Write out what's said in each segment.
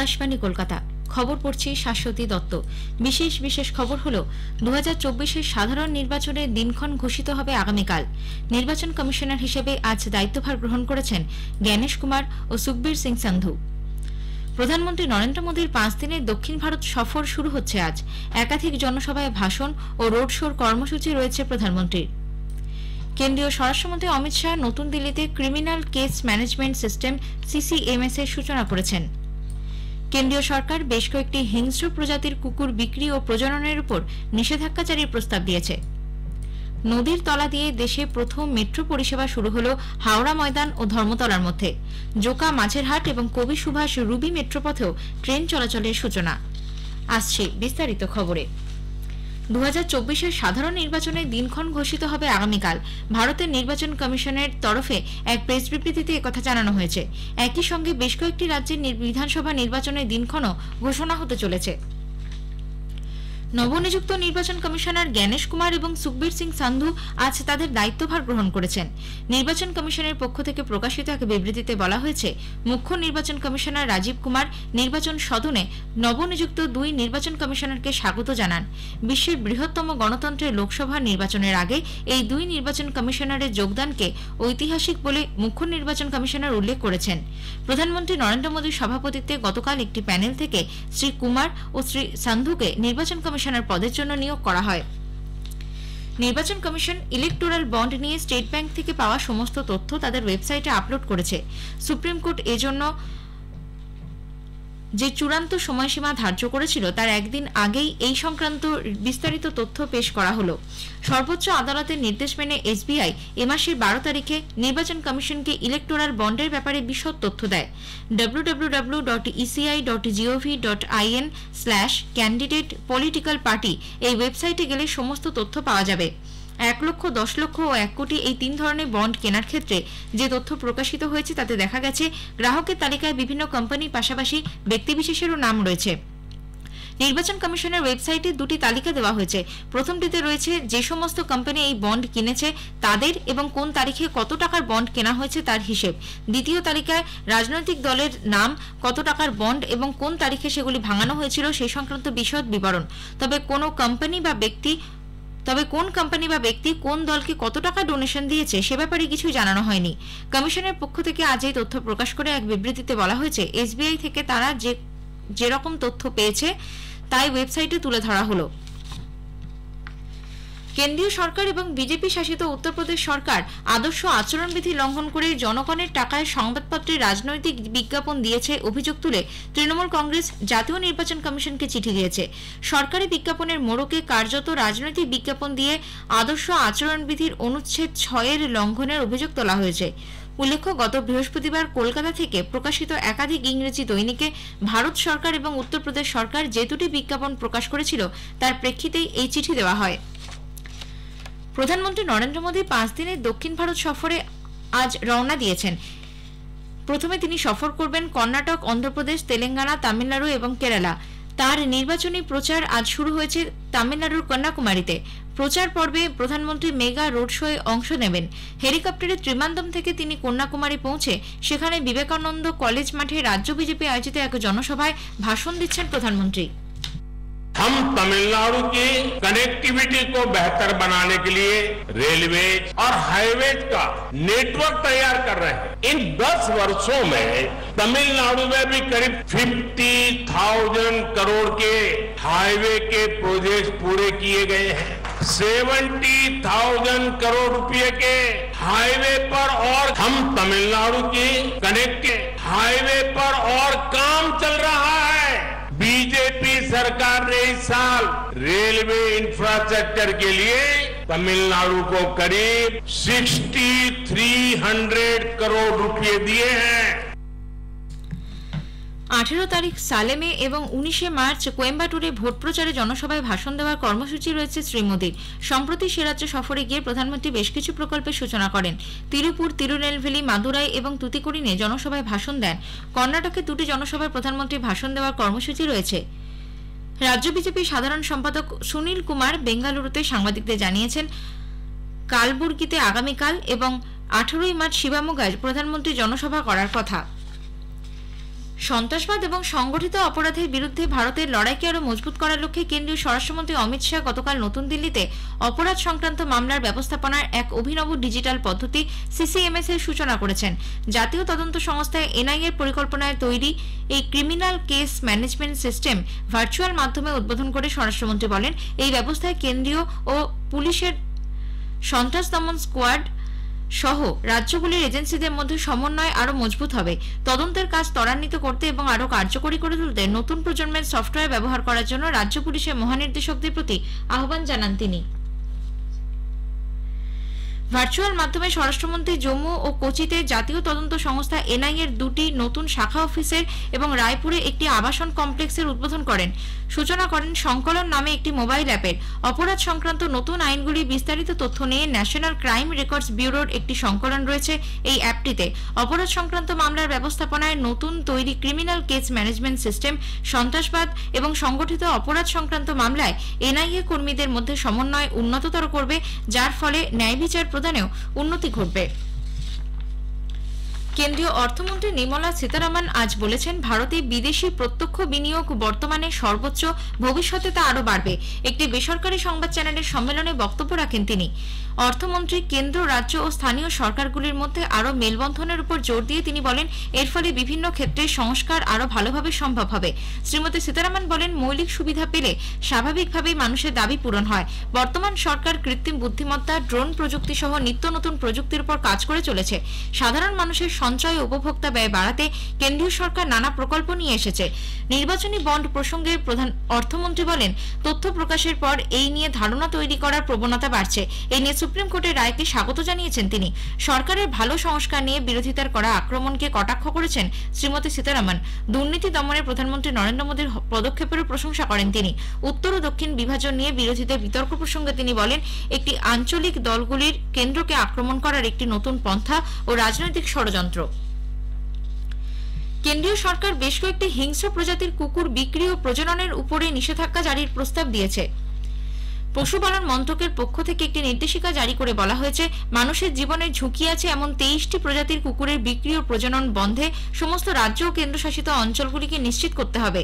আকাশবাণী কলকাতা। খবর পড়ছি শাশ্বতী দত্ত। বিশেষ খবর হলো 2024-এর সাধারণ নির্বাচনের দিনক্ষণ ঘোষিত হবে আগামীকাল। নির্বাচন কমিশনার হিসেবে আজ দায়িত্বভার গ্রহণ করেছেন জ্ঞানেশ কুমার ও সুখবীর সিং সান্ধু। প্রধানমন্ত্রী নরেন্দ্র মোদীর 5 দিনের দক্ষিণ ভারত সফর শুরু হচ্ছে আজ। একাধিক জনসভায় ভাষণ ও রোড শোর কর্মসূচি রয়েছে প্রধানমন্ত্রীর। কেন্দ্রীয় স্বরাষ্ট্রমন্ত্রী অমিত শাহ নতুন দিল্লিতে criminal case management system CCMS এর সূচনা করেছেন। কেন্দ্রীয় সরকার বেশ কয়েকটি হিংস্র প্রজাতির কুকুর বিক্রি ও প্রজননের উপর নিষেধাজ্ঞা জারির প্রস্তাব দিয়েছে। নদীর তলা দিয়ে দেশে প্রথম মেট্রো পরিষেবা শুরু হল হাওড়া ময়দান ও ধর্মতলার মধ্যে। জোকা মাঝেরহাট এবং কবি সুভাষ রুবি মেট্রোপথেও ট্রেন চলাচলের সূচনা। আসছে বিস্তারিত খবরে। 2024-এর সাধারণ নির্বাচনের দিনক্ষণ ঘোষিত হবে আগামীকাল। ভারতের নির্বাচন কমিশনের তরফে এক প্রেস বিবৃতিতে একথা জানানো হয়েছে। একই সঙ্গে বেশ কয়েকটি রাজ্যের বিধানসভা নির্বাচনের দিনক্ষণও ঘোষণা হতে চলেছে। নবনিযুক্ত নির্বাচন কমিশনার জ্ঞানেশ কুমার এবং সুখবীর সিং সান্ধু আজ তাদের দায়িত্বভার গ্রহণ করেছেন। নির্বাচন কমিশনের পক্ষ থেকে প্রকাশিত এক বিবৃতিতে বলা হয়েছে, মুখ্য নির্বাচন কমিশনার রাজীব কুমার নির্বাচন সদনে নবনিযুক্ত 2 নির্বাচন কমিশনারকে স্বাগত জানান। বিশ্বের বৃহত্তম গণতন্ত্রের লোকসভা নির্বাচনের আগে এই 2 নির্বাচন কমিশনারের যোগদানকে ঐতিহাসিক বলে মুখ্য নির্বাচন কমিশনার উল্লেখ করেছেন। প্রধানমন্ত্রী নরেন্দ্র মোদীর সভাপতিত্বে গতকাল একটি প্যানেল থেকে শ্রী কুমার ও শ্রী সান্ধুকে নির্বাচন কমিশনার পদের জন্য নিয়োগ করা হয়। নির্বাচন কমিশন ইলেকটোরাল বন্ড নিয়ে স্টেট ব্যাংক থেকে পাওয়া সমস্ত তথ্য তাদের ওয়েবসাইটে আপলোড করেছে। সুপ্রিম কোর্ট এজন্য যে চূড়ান্ত সময়সীমা ধার্য করেছিল তার একদিন আগেই এই সংক্রান্ত বিস্তারিত তথ্য পেশ করা হলো। সর্বোচ্চ আদালতের নির্দেশ মেনে SBI এ মাসের 12 তারিখে নির্বাচন কমিশনকে ইলেকটোরাল বন্ডের ব্যাপারে বিশদ তথ্য দেয়। www.eci.gov.in/candidate political party এই ওয়েবসাইটে গেলে সমস্ত তথ্য পাওয়া যাবে। 1 লক্ষ, 10 লক্ষ ও 1 কোটি এই 3 ধরনের বন্ড কেনার ক্ষেত্রে যে তথ্য প্রকাশিত হয়েছে তাতে দেখা গেছে গ্রাহকের তালিকায় বিভিন্ন কোম্পানির পাশাপাশি ব্যক্তিবিশেষেরও নাম রয়েছে। নির্বাচন কমিশনের ওয়েবসাইটে 2টি তালিকা দেওয়া হয়েছে। প্রথমটিতে রয়েছে যে সমস্ত কোম্পানি এই বন্ড কিনেছে তাদের এবং কোন তারিখে কত টাকার বন্ড কেনা হয়েছে তার হিসেব। দ্বিতীয় তালিকায় রাজনৈতিক দলের নাম, কত টাকার বন্ড এবং কোন তারিখে সেগুলি ভাঙানো হয়েছিল সেই সংক্রান্ত বিশদ বিবরণ। তবে কোন কোম্পানি বা ব্যক্তি কোন দলকে কত টাকা ডোনেশন দিয়েছে সে ব্যাপারে কিছু জানানো হয়নি। কমিশনের পক্ষ থেকে আজ এই তথ্য প্রকাশ করে এক বিবৃতিতে বলা হয়েছে, SBI থেকে তারা যেরকম তথ্য পেয়েছে তাই ওয়েবসাইটে তুলে ধরা হলো। কেন্দ্রীয় সরকার এবং বিজেপি শাসিত উত্তরপ্রদেশ সরকার আদর্শ আচরণবিধি লঙ্ঘন করে জনগণের টাকায় সংবাদপত্রে রাজনৈতিক বিজ্ঞাপন দিয়েছে অভিযোগ তুলে তৃণমূল কংগ্রেস জাতীয় নির্বাচন কমিশনকে চিঠি দিয়েছে। সরকারি বিজ্ঞাপনের মোড়কে কার্যত রাজনৈতিক বিজ্ঞাপন দিয়ে আদর্শ আচরণবিধির অনুচ্ছেদ 6 লঙ্ঘনের অভিযোগ তোলা হয়েছে। উল্লেখ্য, গত বৃহস্পতিবার কলকাতা থেকে প্রকাশিত একাধিক ইংরেজি দৈনিকে ভারত সরকার এবং উত্তরপ্রদেশ সরকার যে 2টি বিজ্ঞাপন প্রকাশ করেছিল তার প্রেক্ষিতেই এই চিঠি দেওয়া হয়। প্রধানমন্ত্রী নরেন্দ্র মোদী 5 দিনের দক্ষিণ ভারত সফরে আজ রওনা দিয়েছেন। প্রথমে তিনি সফর করবেন কর্ণাটক, অন্ধ্রপ্রদেশ, তেলেঙ্গানা, তামিলনাড়ু এবং কেরালা। তার নির্বাচনী প্রচার আজ শুরু হয়েছে তামিলনাড়ুর কন্যাকুমারীতে। প্রচার পর্বে প্রধানমন্ত্রী মেগা রোড শোয়ে অংশ নেবেন। হেলিকপ্টারে ত্রিমান্দম থেকে তিনি কন্যাকুমারী পৌঁছে সেখানে বিবেকানন্দ কলেজ মাঠে রাজ্য বিজেপি আয়োজিত এক জনসভায় ভাষণ দিচ্ছেন প্রধানমন্ত্রী। हम तमिलनाडु की कनेक्टिविटी को बेहतर बनाने के लिए रेलवे और हाईवेज का नेटवर्क तैयार कर रहे हैं। इन 10 वर्षों में तमिलनाडु में भी करीब 50,000 करोड़ के हाईवे के प्रोजेक्ट पूरे किए गए हैं। 70,000 करोड़ रुपए के हाईवे पर और हम तमिलनाडु की कनेक्टिव हाईवे पर और काम चल रहा है। बीजेपी सरकार ने इस साल रेलवे इंफ्रास्ट्रक्चर के लिए तमिलनाडु को करीब 6,300 करोड़ रुपए दिए हैं। 18 তারিখ সালেমে এবং 19 মার্চ কোয়েম্বাটুরে ভোট প্রচারে জনসভায় ভাষণ দেওয়ার কর্মসূচি রয়েছে শ্রী মোদীর। সম্প্রতি সে রাজ্য সফরে গিয়ে প্রধানমন্ত্রী বেশ কিছু প্রকল্পের সূচনা করেন। তিরুপুর, তিরুনেলভেলি, মাদুরাই এবং তুতিকোরিনে জনসভায় ভাষণ দেন। কর্ণাটকে 2টি জনসভায় প্রধানমন্ত্রী ভাষণ দেওয়ার কর্মসূচি রয়েছে। রাজ্য বিজেপি সাধারণ সম্পাদক সুনীল কুমার বেঙ্গালুরুতে সাংবাদিকদের জানিয়েছেন, কালবুর্গিতে আগামীকাল এবং 18 মার্চ শিবামোগায় প্রধানমন্ত্রী জনসভা করার কথা। সন্ত্রাসবাদ এবং সংগঠিত অপরাধের বিরুদ্ধে ভারতের লড়াইকে আরও মজবুত করার লক্ষ্যে কেন্দ্রীয় স্বরাষ্ট্রমন্ত্রী অমিত শাহ গতকাল নতুন দিল্লিতে অপরাধ সংক্রান্ত মামলার ব্যবস্থাপনার এক অভিনব ডিজিটাল পদ্ধতি সিসিএমএস এর সূচনা করেছেন। জাতীয় তদন্ত সংস্থা এনআইএ এর পরিকল্পনায় তৈরি এই criminal case management system virtual মাধ্যমে উদ্বোধন করে স্বরাষ্ট্রমন্ত্রী বলেন, এই ব্যবস্থায় কেন্দ্রীয় ও পুলিশের সন্ত্রাস দমন স্কোয়াড সহ রাজ্যগুলির এজেন্সিদের মধ্যে সমন্বয় আরও মজবুত হবে। তদন্তের কাজ ত্বরান্বিত করতে এবং আরও কার্যকরী করে তুলতে নতুন প্রজন্মের সফটওয়্যার ব্যবহার করার জন্য রাজ্য পুলিশের মহানির্দেশকদের প্রতি আহ্বান জানান তিনি। ভার্চুয়াল মাধ্যমে স্বরাষ্ট্রমন্ত্রী জম্মু ও কোচিতে জাতীয় তদন্ত সংস্থা এনআইএর দুটি নতুন শাখা অফিসের এবং রায়পুরে একটি আবাসন কমপ্লেক্সের উদ্বোধন করেন। সূচনা করেন সংকলন নামে একটি মোবাইল অ্যাপের। অপরাধ সংক্রান্ত নতুন আইনগুলি বিস্তারিত তথ্য নিয়ে ন্যাশনাল ক্রাইম রেকর্ডস ব্যুরোর একটি সংকলন রয়েছে এই অ্যাপটিতে। অপরাধ সংক্রান্ত মামলার ব্যবস্থাপনায় নতুন তৈরি ক্রিমিনাল কেস ম্যানেজমেন্ট সিস্টেম সন্ত্রাসবাদ এবং সংগঠিত অপরাধ সংক্রান্ত মামলায় এনআইএ কর্মীদের মধ্যে সমন্বয় উন্নততর করবে, যার ফলে ন্যায় বিচার প্রদানেও উন্নতি ঘটবে। কেন্দ্রীয় অর্থমন্ত্রী নির্মলা সীতারামন আজ বলেছেন, ভারতে বিদেশি প্রত্যক্ষ বিনিয়োগ বর্তমানে সর্বোচ্চ, ভবিষ্যতে তা আরও বাড়বে। একটি বেসরকারি সংবাদ চ্যানেলের সম্মেলনে বক্তব্য রাখেন তিনি। অর্থমন্ত্রী কেন্দ্র, রাজ্য ও স্থানীয় সরকারগুলির মধ্যে আরও মেলবন্ধনের উপর জোর দিয়ে তিনি বলেন, এর ফলে বিভিন্ন ক্ষেত্রে সংস্কার আরও ভালোভাবে সম্ভব হবে। শ্রীমতী সীতারামন বলেন, মৌলিক সুবিধা পেলে স্বাভাবিকভাবেই মানুষের দাবি পূরণ হয়। বর্তমান সরকার কৃত্রিম বুদ্ধিমত্তা, ড্রোন প্রযুক্তি সহ নিত্য নতুন প্রযুক্তির উপর কাজ করে চলেছে। সাধারণ মানুষের সঞ্চয় ও উপভোক্তা ব্যয় বাড়াতে কেন্দ্রীয় সরকার নানা প্রকল্প নিয়ে এসেছে। নির্বাচনী বন্ড প্রসঙ্গে প্রধান অর্থমন্ত্রী বলেন, তথ্য প্রকাশের পর এই নিয়ে ধারণা তৈরি করার প্রবণতা বাড়ছে। এই নিয়ে সুপ্রিম কোর্টের রায়কে স্বাগত জানিয়েছেন তিনি। সরকারের ভালো সংস্কার নিয়ে বিরোধিতার করা আক্রমণকে কটাক্ষ করেছেন শ্রীমতী সীতারামন। দুর্নীতি দমনে প্রধানমন্ত্রী নরেন্দ্র মোদীর পদক্ষেপেরও প্রশংসা করেন তিনি। উত্তর ও দক্ষিণ বিভাজন নিয়ে বিরোধীদের বিতর্ক প্রসঙ্গে তিনি বলেন, একটি আঞ্চলিক দলগুলির কেন্দ্রকে আক্রমণ করার একটি নতুন পন্থা ও রাজনৈতিক ষড়যন্ত্র। কেন্দ্রীয় সরকার বেশ কয়েকটি হিংস্র প্রজাতির কুকুর বিক্রি ও প্রজননের উপরে নিষেধাজ্ঞা জারির প্রস্তাব দিয়েছে। পশুপালন মন্ত্রকের পক্ষ থেকে একটি নির্দেশিকা জারি করে বলা হয়েছে, মানুষের জীবনের ঝুঁকি আছে এমন 23টি প্রজাতির কুকুরের বিক্রি ও প্রজনন বন্ধে সমস্ত রাজ্য ও কেন্দ্রশাসিত অঞ্চলগুলিকে নিশ্চিত করতে হবে।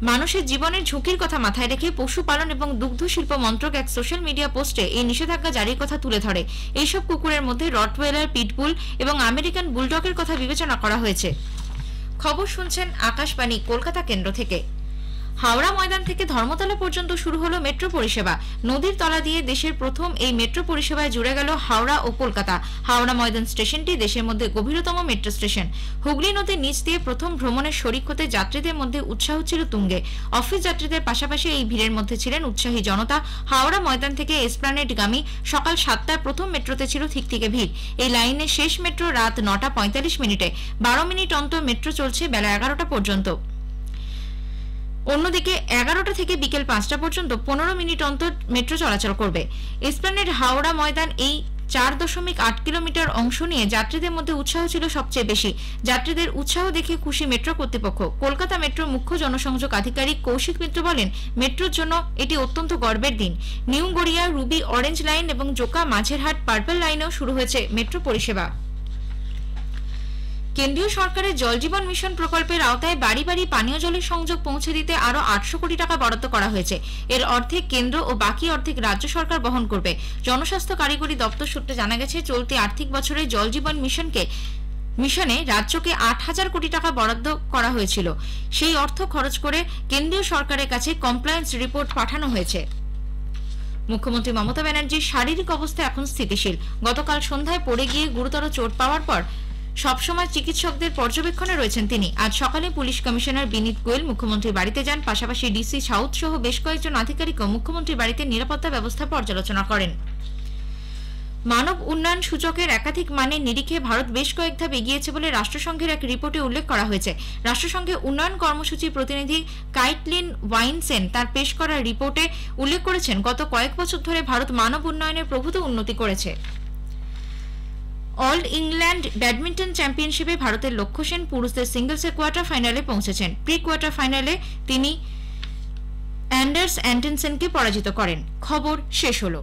মানুষের জীবনের ঝুঁকির কথা মাথায় রেখে পশুপালন এবং দুগ্ধ শিল্প মন্ত্রক এক সোশ্যাল মিডিয়া পোস্টে এই নিষেধাজ্ঞা জারির কথা তুলে ধরে। এইসব কুকুরের মধ্যে রটওয়েলার, পিটবুল এবং আমেরিকান বুলডগের কথা বিবেচনা করা হয়েছে। খবর শুনছেন আকাশবাণী কলকাতা কেন্দ্র থেকে। হাওড়া ময়দান থেকে ধর্মতলা পর্যন্ত শুরু হলো মেট্রো পরিষেবা। নদীর তলা দিয়ে দেশের প্রথম এই মেট্রো পরিষেবায় জুড়ে গেল হাওড়া ও কলকাতা। হাওড়া ময়দান স্টেশনটি দেশের মধ্যে গভীরতম মেট্রো স্টেশন। হুগলি নদীর নিচ দিয়ে প্রথম ভ্রমণের শরিক হতে যাত্রীদের মধ্যে উৎসাহ ছিল তুঙ্গে। অফিস যাত্রীদের পাশাপাশি এই ভিড়ের মধ্যে ছিলেন উৎসাহী জনতা। হাওড়া ময়দান থেকে এসপ্ল্যানেডগামী সকাল 7টায় প্রথম মেট্রোতে ছিল থিকথিকে ভিড়। এই লাইনের শেষ মেট্রো রাত 9:45। 12 মিনিট অন্তর মেট্রো চলছে বেলা 11টা পর্যন্ত। অন্যদিকে 11টা থেকে বিকেল 5টা পর্যন্ত 15 মিনিট অন্তর মেট্রো চলাচল করবে। এসপ্ল্যানেড হাওড়া ময়দান এই 4.8 কিলোমিটার অংশ নিয়ে যাত্রীদের মধ্যে উৎসাহ ছিল সবচেয়ে বেশি। যাত্রীদের উৎসাহ দেখে খুশি মেট্রো কর্তৃপক্ষ। কলকাতা মেট্রোর মুখ্য জনসংযোগ আধিকারিক কৌশিক মিত্র বলেন, মেট্রোর জন্য এটি অত্যন্ত গর্বের দিন। New Garia, Ruby orange line এবং জোকা মাঝেরহাট পার্পল লাইনেও শুরু হয়েছে মেট্রো পরিষেবা। কেন্দ্রীয় সরকারের জল জীবন মিশন প্রকল্পের আওতায় বাড়ি বাড়ি পানীয় জলের সংযোগ পৌঁছে দিতে আরো 800 কোটি টাকা বরাদ্দ করা হয়েছে। এর অর্ধেক কেন্দ্র ও বাকি অর্ধেক রাজ্য সরকার বহন করবে। জনস্বাস্থ্য কারিগরি দপ্তর সূত্রে জানা গেছে, চলতি আর্থিক বছরে জল জীবন মিশনে রাজ্যকে 8,000 কোটি টাকা বরাদ্দ করা হয়েছিল। সেই অর্থ খরচ করে কেন্দ্রীয় সরকারের কাছে কমপ্লায়েন্স রিপোর্ট পাঠানো হয়েছে। মুখ্যমন্ত্রী মমতা ব্যানার্জির শারীরিক অবস্থা এখন স্থিতিশীল। গতকাল সন্ধ্যায় পড়ে গিয়ে গুরুতর চোট পাওয়ার পর সবসময় চিকিৎসকদের পর্যবেক্ষণে রয়েছেন তিনি। আজ সকালে পুলিশ কমিশনার বিনীত গোয়েল মুখ্যমন্ত্রীর বাড়িতে যান। পাশাপাশি ডিসি সাউথ সহ বেশ কয়েকজন আধিকারিকও মুখ্যমন্ত্রীর বাড়িতে নিরাপত্তা ব্যবস্থা পর্যালোচনা করেন। মানব উন্নয়ন সূচকের একাধিক মানের নিরিখে ভারত বেশ কয়েক ধাপ এগিয়েছে বলে রাষ্ট্রসংঘের এক রিপোর্টে উল্লেখ করা হয়েছে। রাষ্ট্রসংঘের উন্নয়ন কর্মসূচির প্রতিনিধি কাইটলিন ওয়াইনসেন তার পেশ করা রিপোর্টে উল্লেখ করেছেন, গত কয়েক বছর ধরে ভারত মানব উন্নয়নের প্রভূত উন্নতি করেছে। অল ইংল্যান্ড ব্যাডমিন্টন চ্যাম্পিয়নশিপে ভারতের লক্ষ্য সেন পুরুষদের সিঙ্গলসের কোয়ার্টার ফাইনালে পৌঁছেছেন। প্রি কোয়ার্টার ফাইনালে তিনি অ্যান্ডার্স অ্যান্টনসেনকে পরাজিত করেন। খবর শেষ হলো।